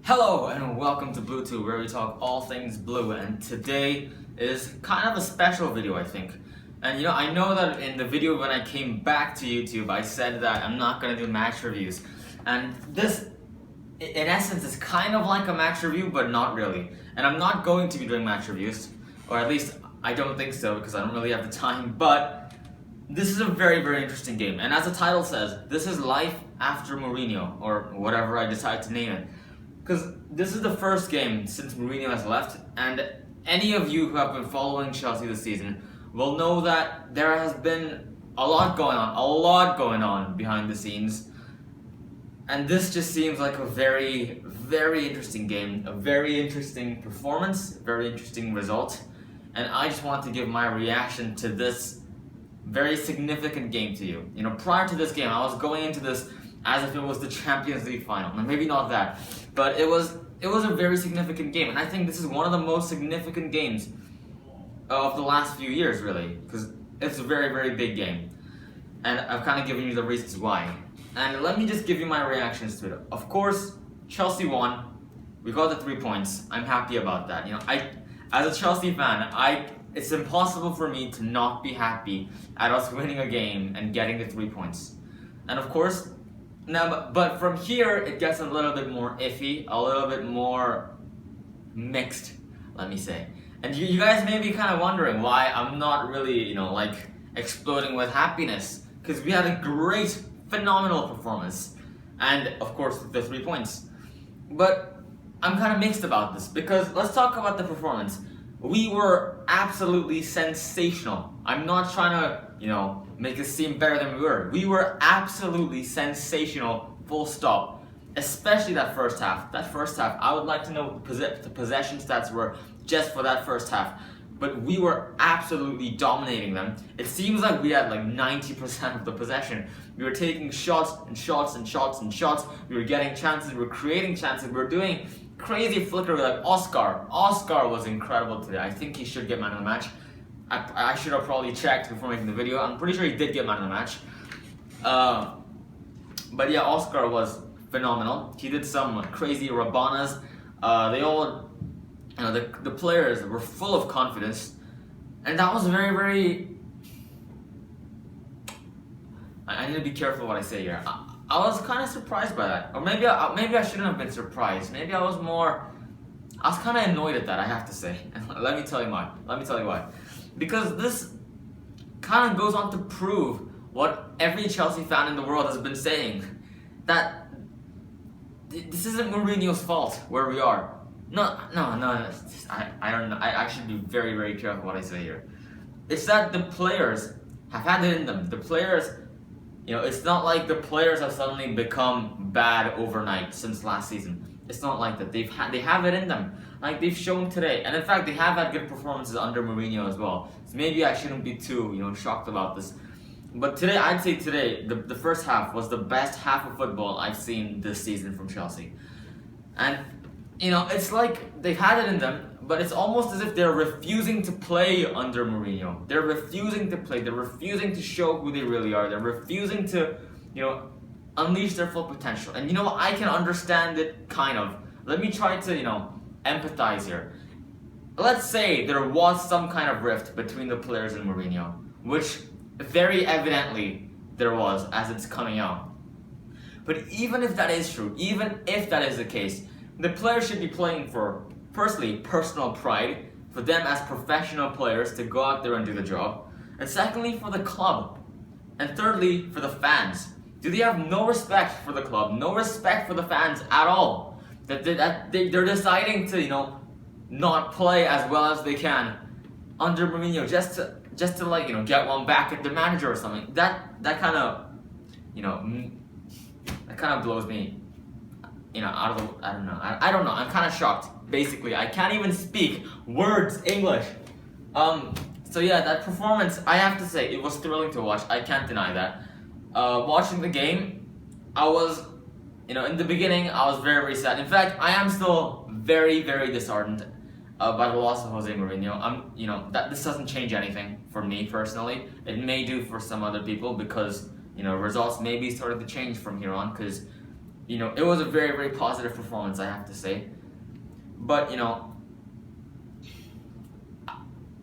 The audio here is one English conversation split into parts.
Hello and welcome to BlueTube, where we talk all things blue, and today is kind of a special video, I think. And I know that in the video when I came back to YouTube, I said that I'm not going to do match reviews. And this, in essence, is kind of like a match review, but not really. And I'm not going to be doing match reviews, or at least I don't think so, because I don't really have the time, but this is a very, very interesting game. And as the title says, this is life after Mourinho, or whatever I decide to name it. Because this is the first game since Mourinho has left, and any of you who have been following Chelsea this season will know that there has been a lot going on behind the scenes. And this just seems like a very, very interesting game, a very interesting performance, very interesting result. And I just want to give my reaction to this very significant game to you. Prior to this game, I was going into this as if it was the Champions League final. Now, maybe not that, but it was a very significant game, and I think this is one of the most significant games of the last few years, really, because it's a very, very big game, and I've kind of given you the reasons why. And let me just give you my reactions to it. Of course, Chelsea won. We got the 3 points. I'm happy about that. As a Chelsea fan, it's impossible for me to not be happy at us winning a game and getting the 3 points. And of course, now, but from here, it gets a little bit more iffy, a little bit more mixed, let me say. And you guys may be kind of wondering why I'm not really, exploding with happiness. Because we had a great, phenomenal performance. And, of course, the 3 points. But I'm kind of mixed about this, because let's talk about the performance. We were absolutely sensational. I'm not trying to, make us seem better than we were. We were absolutely sensational, full stop. Especially that first half. That first half, I would like to know what the possession stats were just for that first half. But we were absolutely dominating them. It seems like we had like 90% of the possession. We were taking shots and shots and shots and shots. We were getting chances, we were creating chances, we were doing crazy flickery like Oscar. Oscar was incredible today. I think he should get man of the match. I should have probably checked before making the video. I'm pretty sure he did get man of the match. But yeah, Oscar was phenomenal. He did some crazy Rabanas. They all, the players were full of confidence. And that was very, very... I need to be careful what I say here. I was kind of surprised by that. Or maybe I shouldn't have been surprised. Maybe I was kind of annoyed at that, I have to say. Let me tell you why. Because this kind of goes on to prove what every Chelsea fan in the world has been saying. That this isn't Mourinho's fault where we are. No. I don't know. I should be very, very careful what I say here. It's that the players have had it in them. The players, it's not like the players have suddenly become bad overnight since last season. It's not like that. They have it in them. Like they've shown today. And in fact, they have had good performances under Mourinho as well. So maybe I shouldn't be too, shocked about this. But today, I'd say today, the first half was the best half of football I've seen this season from Chelsea. And, it's like they've had it in them, but it's almost as if they're refusing to play under Mourinho. They're refusing to play. They're refusing to show who they really are. They're refusing to, unleash their full potential. And I can understand it, kind of. Let me try to, empathize here. Let's say there was some kind of rift between the players and Mourinho, which very evidently there was as it's coming out. But even if that is true, even if that is the case, the players should be playing for, firstly, personal pride, for them as professional players to go out there and do the job, and secondly, for the club, and thirdly, for the fans. Do they have no respect for the club, no respect for the fans at all? That they're deciding to, not play as well as they can under Mourinho just to get one back at the manager or something. That kind of, that kind of blows me, out of the, I don't know. I'm kind of shocked. Basically, I can't even speak words English. So yeah, that performance, I have to say, it was thrilling to watch. I can't deny that. Watching the game, I was, in the beginning, I was very, very sad. In fact, I am still very, very disheartened by the loss of Jose Mourinho. That this doesn't change anything for me personally. It may do for some other people because, results may be starting to change from here on. Because You know, it was a very, very positive performance, I have to say. But, you know,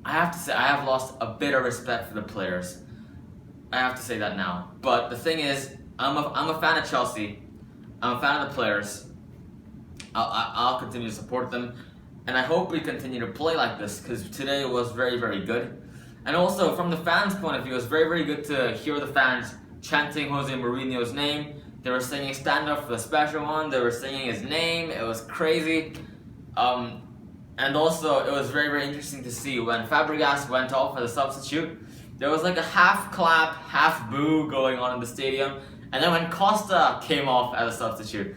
I have to say I have lost a bit of respect for the players. I have to say that now. But the thing is, I'm a fan of Chelsea. I'm a fan of the players. I'll continue to support them. And I hope we continue to play like this, because today was very, very good. And also, from the fans' point of view, it was very, very good to hear the fans chanting Jose Mourinho's name. They were singing "Stand Up for the Special One." They were singing his name. It was crazy. And also, it was very, very interesting to see when Fabregas went off as a substitute. There was like a half clap, half boo going on in the stadium. And then when Costa came off as a substitute,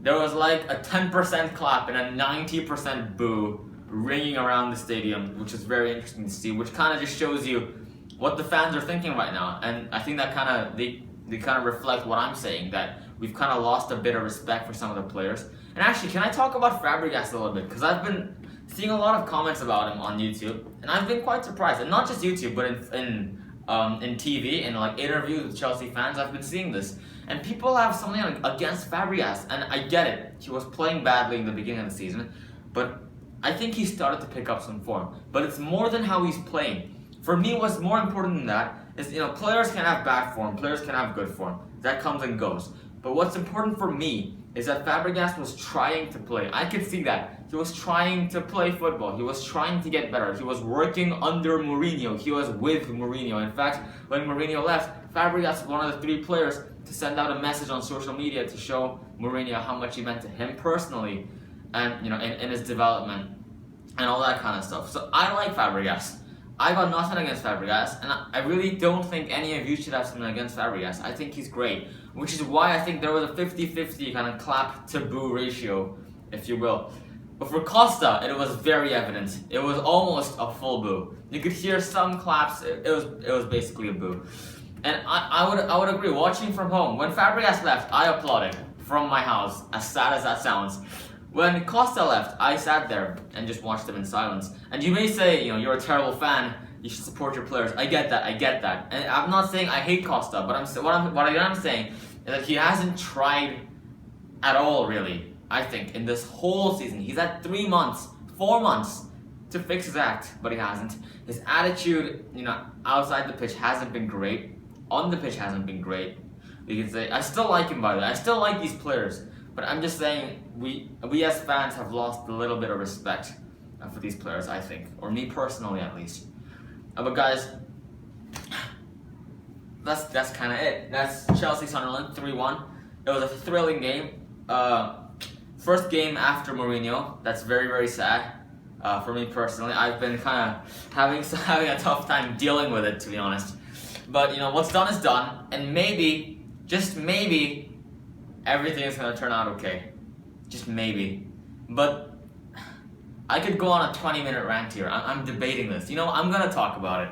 there was like a 10% clap and a 90% boo ringing around the stadium, which is very interesting to see, which kind of just shows you what the fans are thinking right now. And I think that kind of, they kind of reflect what I'm saying, that we've kind of lost a bit of respect for some of the players. And actually, can I talk about Fabregas a little bit? Because I've been seeing a lot of comments about him on YouTube, and I've been quite surprised. And not just YouTube, but in TV, in like interviews with Chelsea fans, I've been seeing this. And people have something against Fabregas, and I get it. He was playing badly in the beginning of the season, but I think he started to pick up some form. But it's more than how he's playing. For me, what's more important than that is, you know, players can have bad form, players can have good form. That comes and goes. But what's important for me is that Fabregas was trying to play. I could see that. He was trying to play football. He was trying to get better. He was working under Mourinho. He was with Mourinho. In fact, when Mourinho left, Fabregas was one of the 3 players to send out a message on social media to show Mourinho how much he meant to him personally, and, you know, in his development and all that kind of stuff. So I like Fabregas. I got nothing against Fabregas, and I really don't think any of you should have something against Fabregas. I think he's great, which is why I think there was a 50-50 kind of clap to boo ratio, if you will. But for Costa, it was very evident. It was almost a full boo. You could hear some claps. It was basically a boo. And I would agree. Watching from home, when Fabregas left, I applauded from my house, as sad as that sounds. When Costa left, I sat there and just watched them in silence. And you may say, you know, you're a terrible fan, you should support your players. I get that. And I'm not saying I hate Costa, but what I am saying is that he hasn't tried at all, really, I think, in this whole season. He's had 4 months to fix his act, but he hasn't. His attitude, you know, outside the pitch hasn't been great. On the pitch hasn't been great. You can say, I still like him, by the way. I still like these players. But I'm just saying, we as fans have lost a little bit of respect for these players, I think. Or me personally, at least. But guys, that's kind of it. That's Chelsea-Sunderland, 3-1. It was a thrilling game. First game after Mourinho. That's very, very sad for me personally. I've been kind of having a tough time dealing with it, to be honest. But, you know, what's done is done. And maybe, just maybe, everything is going to turn out okay. Just maybe. But I could go on a 20-minute rant here. I'm debating this. You know, I'm going to talk about it.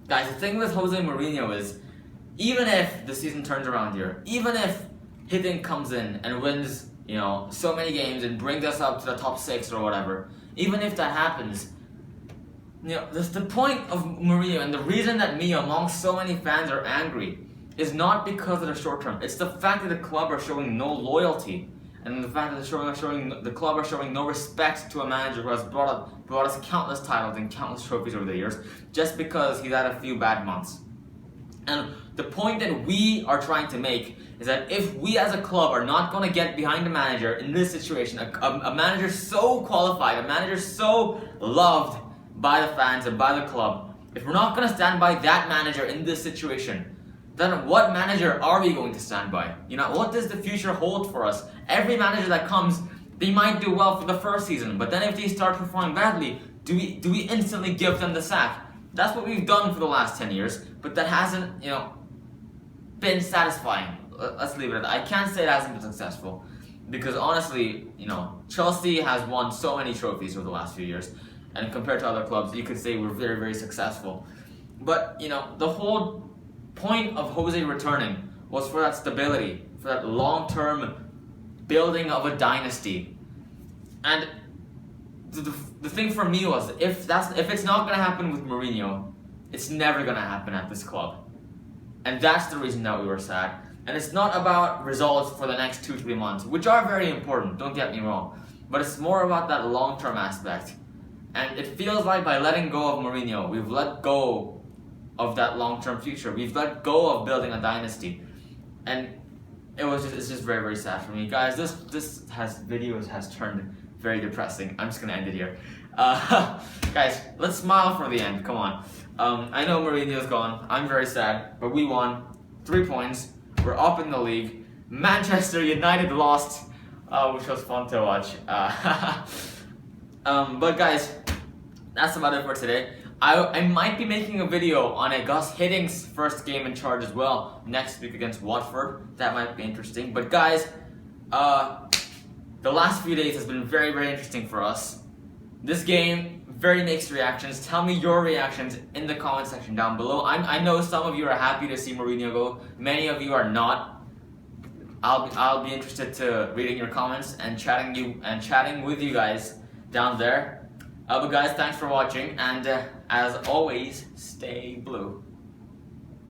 Guys, the thing with Jose Mourinho is, even if the season turns around here, even if Hiddink comes in and wins, you know, so many games and brings us up to the top 6 or whatever, even if that happens, you know, the point of Mourinho and the reason that me, amongst so many fans, are angry is not because of the short term. It's the fact that the club are showing no loyalty, and the fact that the club are showing no respect to a manager who has brought us countless titles and countless trophies over the years, just because he's had a few bad months. And the point that we are trying to make is that if we as a club are not going to get behind a manager in this situation, a manager so qualified, a manager so loved by the fans and by the club, if we're not going to stand by that manager in this situation, then what manager are we going to stand by? You know, what does the future hold for us? Every manager that comes, they might do well for the first season, but then if they start performing badly, do we instantly give them the sack? That's what we've done for the last 10 years, but that hasn't, you know, been satisfying. Let's leave it at that. I can't say it hasn't been successful, because honestly, you know, Chelsea has won so many trophies over the last few years, and compared to other clubs, you could say we're very, very successful. But, you know, the whole point of Jose returning was for that stability, for that long-term building of a dynasty. And the thing for me was, if it's not going to happen with Mourinho, it's never going to happen at this club. And that's the reason that we were sad. And it's not about results for the next 2-3 months, which are very important, don't get me wrong. But it's more about that long-term aspect. And it feels like by letting go of Mourinho, we've let go of that long-term future. We've let go of building a dynasty. And it's just very, very sad for me. Guys, this video has turned very depressing. I'm just gonna end it here. Guys, let's smile for the end, come on. I know Mourinho's gone, I'm very sad, but we won 3 points. We're up in the league. Manchester United lost, which was fun to watch. But guys, that's about it for today. I might be making a video on a Gus Hiddings first game in charge as well next week against Watford. That might be interesting. But guys, the last few days has been very, very interesting for us. This game, very mixed reactions. Tell me your reactions in the comment section down below. I know some of you are happy to see Mourinho go. Many of you are not. I'll be interested to reading your comments and chatting with you guys down there. But guys, thanks for watching, and as always, stay blue.